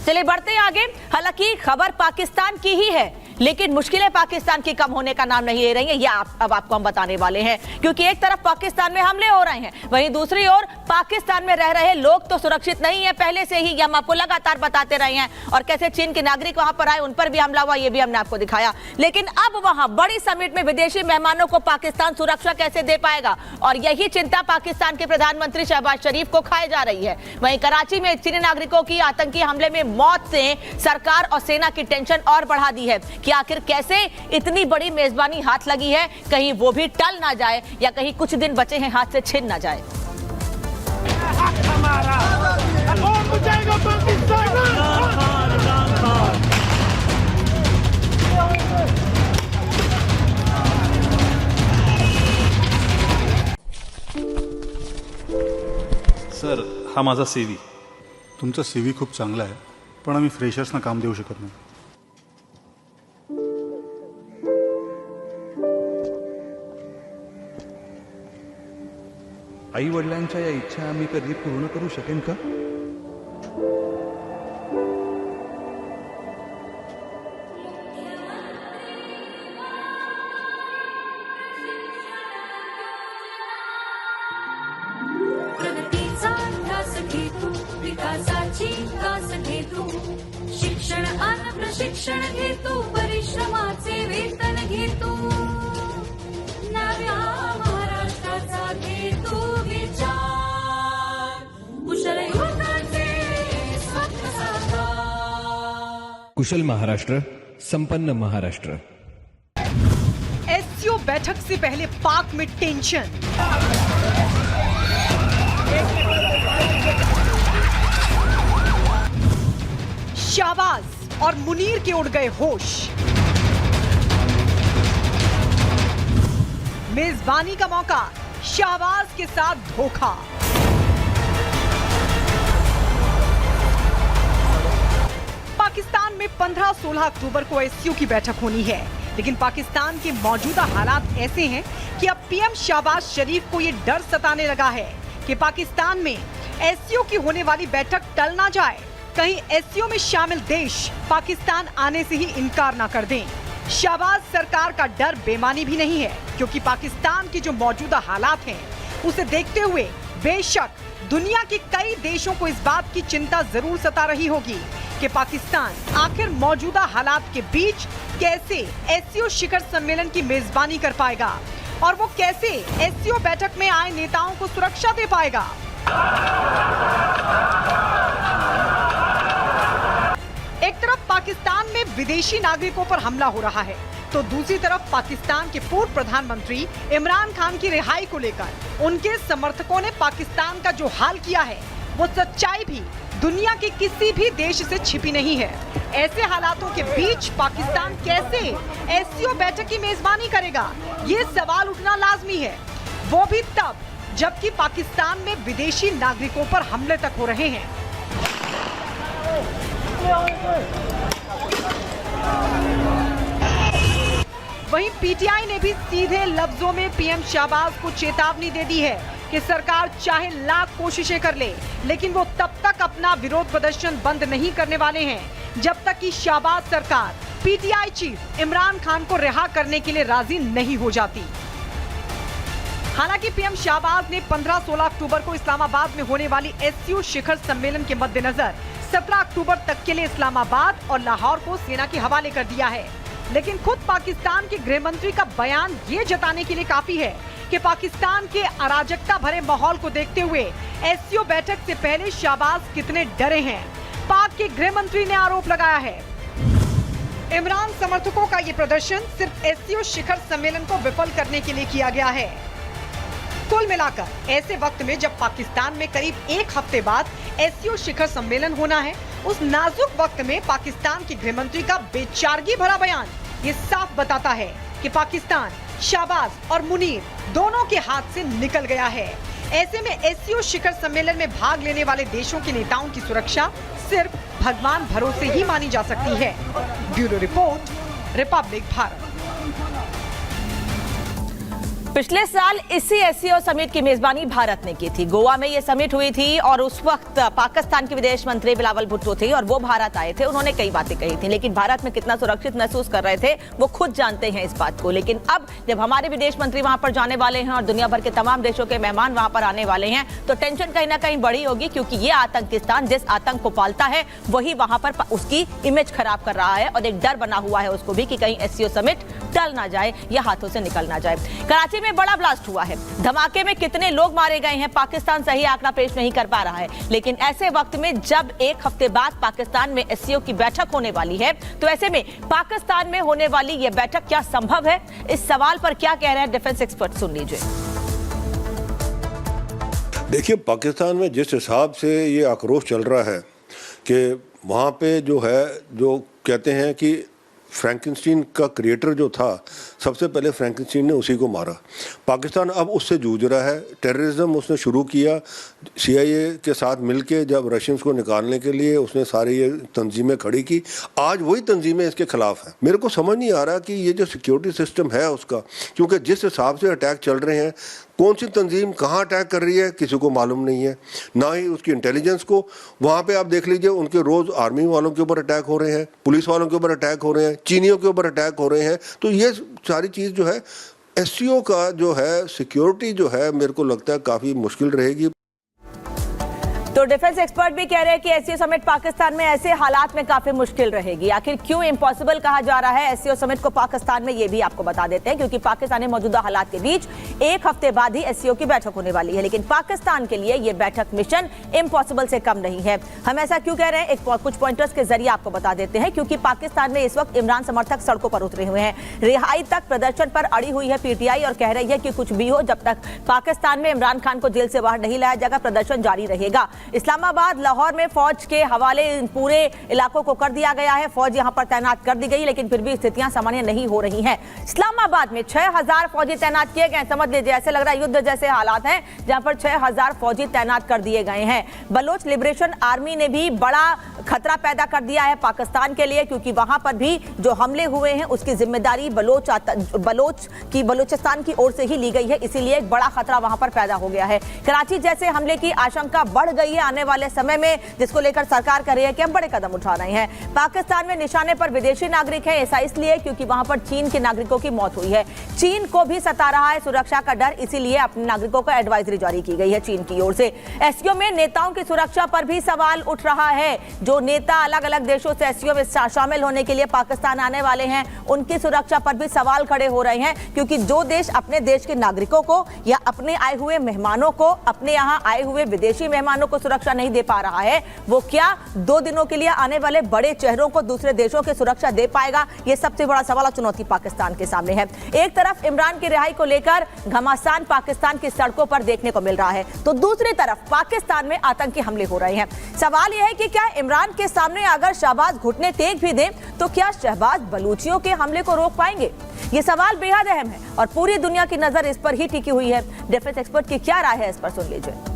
चलिए बढ़ते हैं आगे। हालांकि खबर पाकिस्तान की ही है, लेकिन मुश्किलें पाकिस्तान की कम होने का नाम नहीं ले रही हैं। ये अब आपको हम बताने वाले हैं, क्योंकि एक तरफ पाकिस्तान में हमले हो रहे हैं, वहीं दूसरी ओर पाकिस्तान में रह रहे लोग तो सुरक्षित नहीं है। पहले से ही हम आपको लगातार बताते रहे हैं, और कैसे चीन के नागरिक वहां पर आए, उन पर भी हमला हुआ, ये भी हमने आपको दिखाया। लेकिन अब वहां बड़ी समिट में विदेशी मेहमानों को पाकिस्तान सुरक्षा कैसे दे पाएगा, और यही चिंता पाकिस्तान के प्रधानमंत्री शहबाज शरीफ को खाई जा रही है। वहीं कराची में चीनी नागरिकों की आतंकी हमले में मौत से सरकार और सेना की टेंशन और बढ़ा दी है कि आखिर कैसे इतनी बड़ी मेजबानी हाथ लगी है, कहीं वो भी टल ना जाए या कहीं कुछ दिन बचे हैं हाथ से छिन ना जाए। सर, हा माझा सीव्ही. तुमचा सीव्ही खूप चांगला आहे, पण आम्ही फ्रेशर्सना काम देऊ शकत नाही. आई वडिलांच्या या इच्छा आम्ही कधी पूर्ण करू शकेन का? विकासाची कास घेतो, शिक्षण आणि प्रशिक्षण घेतो, परिश्रमाचे वेतन घेतो, नव्या महाराष्ट्राचा घेतो विचार, कुशल युवकांचे स्वप्न साकार. कुशल महाराष्ट्र, संपन्न महाराष्ट्र. एससीओ बैठक से पहले पाक में टेंशन. शाहबाज और मुनीर के उड़ गए होश. मेजबानी का मौका, शाहबाज के साथ धोखा. पाकिस्तान में 15-16 अक्टूबर को एससीओ की बैठक होनी है, लेकिन पाकिस्तान के मौजूदा हालात ऐसे हैं कि अब पीएम शहबाज शरीफ को यह डर सताने लगा है कि पाकिस्तान में एससीओ की होने वाली बैठक टल ना जाए, कहीं एससीओ में शामिल देश पाकिस्तान आने से ही इनकार ना कर दें. शहबाज सरकार का डर बेमानी भी नहीं है, क्योंकि पाकिस्तान की जो मौजूदा हालात हैं उसे देखते हुए बेशक दुनिया के कई देशों को इस बात की चिंता जरूर सता रही होगी कि पाकिस्तान आखिर मौजूदा हालात के बीच कैसे एससीओ शिखर सम्मेलन की मेजबानी कर पाएगा, और वो कैसे एससीओ बैठक में आए नेताओं को सुरक्षा दे पाएगा. एक तरफ पाकिस्तान में विदेशी नागरिकों पर हमला हो रहा है, तो दूसरी तरफ पाकिस्तान के पूर्व प्रधानमंत्री इमरान खान की रिहाई को लेकर उनके समर्थकों ने पाकिस्तान का जो हाल किया है, वो सच्चाई भी दुनिया के किसी भी देश से छिपी नहीं है. ऐसे हालातों के बीच पाकिस्तान कैसे एससीओ बैठक की मेजबानी करेगा, ये सवाल उठना लाजमी है, वो भी तब जबकि पाकिस्तान में विदेशी नागरिकों पर हमले तक हो रहे हैं. वहीं पीटीआई ने भी सीधे लफ्जों में पीएम शहबाज को चेतावनी दे दी है कि सरकार चाहे लाख कोशिशें कर ले, लेकिन वो तब तक अपना विरोध प्रदर्शन बंद नहीं करने वाले हैं जब तक कि शहबाज सरकार पीटीआई चीफ इमरान खान को रिहा करने के लिए राजी नहीं हो जाती. हालांकि पीएम शहबाज ने 15-16 अक्टूबर को इस्लामाबाद में होने वाली एससीओ शिखर सम्मेलन के मद्देनजर 17 अक्टूबर तक के लिए इस्लामाबाद और लाहौर को सेना के हवाले कर दिया है. लेकिन खुद पाकिस्तान के गृह मंत्री का बयान ये जताने के लिए काफी है कि पाकिस्तान के अराजकता भरे माहौल को देखते हुए एससीओ बैठक से पहले शहबाज कितने डरे हैं. पाक के गृह मंत्री ने आरोप लगाया है. इमरान समर्थकों का ये प्रदर्शन सिर्फ एससीओ शिखर सम्मेलन को विफल करने के लिए किया गया है. कुल मिलाकर ऐसे वक्त में जब पाकिस्तान में करीब एक हफ्ते बाद एससीओ शिखर सम्मेलन होना है, उस नाजुक वक्त में पाकिस्तान के गृह मंत्री का बेचारगी भरा बयान ये साफ बताता है कि पाकिस्तान शहबाज और मुनीर दोनों के हाथ से निकल गया है. ऐसे में एससीओ शिखर सम्मेलन में भाग लेने वाले देशों के नेताओं की सुरक्षा सिर्फ भगवान भरोसे ही मानी जा सकती है. Bureau report, Republic Bharat. पिछले साल इसी एससीओ समिट की मेजबानी भारत ने की थी। गोवा में ये समिट हुई थी और उस वक्त पाकिस्तान के विदेश मंत्री बिलावल भुट्टो थे और वो भारत आए थे। उन्होंने कई बातें कही थी, लेकिन भारत में कितना सुरक्षित महसूस कर रहे थे वो खुद जानते हैं इस बात को। लेकिन अब जब हमारे विदेश मंत्री वहां पर जाने वाले हैं और दुनिया भर के तमाम देशों के मेहमान वहां पर आने वाले हैं, तो टेंशन कहीं ना कहीं बड़ी होगी, क्योंकि ये आतंकिस्तान जिस आतंक को पालता है वही वहां पर उसकी इमेज खराब कर रहा है और एक डर बना हुआ है उसको भी कि कहीं एससीओ समिट टल ना जाए या हाथों से निकल ना जाए। कराची में बड़ा ब्लास्ट हुआ है। धमाके में कितने लोग मारे गए हैं पाकिस्तान सही आंकड़ा पेश नहीं कर पा रहा है, लेकिन ऐसे वक्त में जब एक हफ्ते बाद पाकिस्तान में एससीओ की बैठक होने वाली है, तो ऐसे में पाकिस्तान में होने वाली यह बैठक क्या संभव है, इस सवाल पर क्या कह रहे हैं डिफेंस एक्सपर्ट, सुन लीजिए। देखिए, पाकिस्तान में जिस हिसाब से ये आक्रोश चल रहा है कि वहाँ पे जो है, जो कहते हैं कि फ्रैंकेनस्टीन का क्रिएटर जो था, सबसे पहले फ्रैंकेनस्टीन ने उसी को मारा। पाकिस्तान अब उससे जूझ रहा है। टेररिज्म उसने शुरू किया CIA के साथ मिलके, जब रशियंस को निकालने के लिए उसने सारी ये तंजीमें खड़ी की। आज वही तंजीमें इसके खिलाफ हैं। मेरे को समझ नहीं आ रहा कि ये जो सिक्योरिटी सिस्टम है उसका, क्योंकि जिस हिसाब से अटैक चल रहे हैं, कौन सी तंजीम कहाँ अटैक कर रही है किसी को मालूम नहीं है, ना ही उसकी इंटेलिजेंस को। वहाँ पे आप देख लीजिए, उनके रोज़ आर्मी वालों के ऊपर अटैक हो रहे हैं, पुलिस वालों के ऊपर अटैक हो रहे हैं, चीनियों के ऊपर अटैक हो रहे हैं। तो ये सारी चीज़ जो है, एससीओ का जो है सिक्योरिटी जो है, मेरे को लगता है काफ़ी मुश्किल रहेगी। तो डिफेंस एक्सपर्ट भी कह रहे हैं कि एससीओ समिट पाकिस्तान में ऐसे हालात में काफी मुश्किल रहेगी। आखिर क्यों इम्पॉसिबल कहा जा रहा है एससीओ समिट को पाकिस्तान में, ये भी आपको बता देते हैं, क्योंकि पाकिस्तानी मौजूदा हालात के बीच एक हफ्ते बाद ही एससीओ की बैठक होने वाली है, लेकिन पाकिस्तान के लिए यह बैठक मिशन इम्पॉसिबल से कम नहीं है। हम ऐसा क्यों कह रहे हैं, कुछ पॉइंटर्स के जरिए आपको बता देते हैं। क्योंकि पाकिस्तान में इस वक्त इमरान समर्थक सड़कों पर उतरे हुए हैं। रिहाई तक प्रदर्शन पर अड़ी हुई है पीटीआई और कह रही है कि कुछ भी हो, जब तक पाकिस्तान में इमरान खान को जेल से बाहर नहीं लाया जाएगा, प्रदर्शन जारी रहेगा। इस्लामाबाद, लाहौर में फौज के हवाले इन पूरे इलाकों को कर दिया गया है। फौज यहां पर तैनात कर दी गई, लेकिन फिर भी स्थितियां सामान्य नहीं हो रही हैं। इस्लामाबाद में 6000 फौजी तैनात किए गए। समझ लीजिए, ऐसे लग रहा है युद्ध जैसे हालात हैं, जहां पर 6000 फौजी तैनात कर दिए गए हैं। बलोच लिबरेशन आर्मी ने भी बड़ा खतरा पैदा कर दिया है पाकिस्तान के लिए, क्योंकि वहां पर भी जो हमले हुए हैं उसकी जिम्मेदारी बलोचिस्तान की ओर से ही ली गई है, इसीलिए एक बड़ा खतरा वहां पर पैदा हो गया है। कराची जैसे हमले की आशंका बढ़ गई है आने वाले समय में, जिसको लेकर सरकार कह रही है कि हम बड़े कदम उठा रहे हैं। पाकिस्तान में निशाने पर विदेशी नागरिक हैं, ऐसा इसलिए क्योंकि वहां पर चीन के नागरिकों की मौत हुई है। चीन को भी सता रहा है सुरक्षा का डर, इसीलिए अपने नागरिकों को एडवाइजरी जारी की गई है चीन की ओर से। एससीओ में नेताओं की सुरक्षा पर भी सवाल उठ रहा है। जो नेता अलग अलग देशों से एससीओ में शामिल होने के लिए पाकिस्तान आने वाले हैं, उनकी सुरक्षा पर भी सवाल खड़े हो रहे हैं, क्योंकि जो देश अपने देश के नागरिकों को या अपने आए हुए मेहमानों को, अपने यहाँ आए हुए विदेशी मेहमानों को सुरक्षा नहीं दे पा रहा है, वो क्या 2 दिनों के लिए आने वाले बड़े चेहरों को दूसरे देशों की सुरक्षा दे पाएगा? ये सबसे बड़ा सवाल और चुनौती पाकिस्तान के सामने है। एक तरफ इमरान की रिहाई को लेकर घमासान पाकिस्तान की सड़कों पर देखने को मिल रहा है, तो दूसरी तरफ पाकिस्तान में आतंकी हमले हो रहे हैं। सवाल यह है कि क्या इमरान के सामने अगर शहबाज घुटने टेक भी दें, तो क्या शहबाज बलूचियों के हमले को रोक पाएंगे? ये सवाल बेहद अहम है और पूरी दुनिया की नजर इस पर ही टिकी हुई है। डिफेंस एक्सपर्ट की क्या राय है, इस पर सुन लीजिए।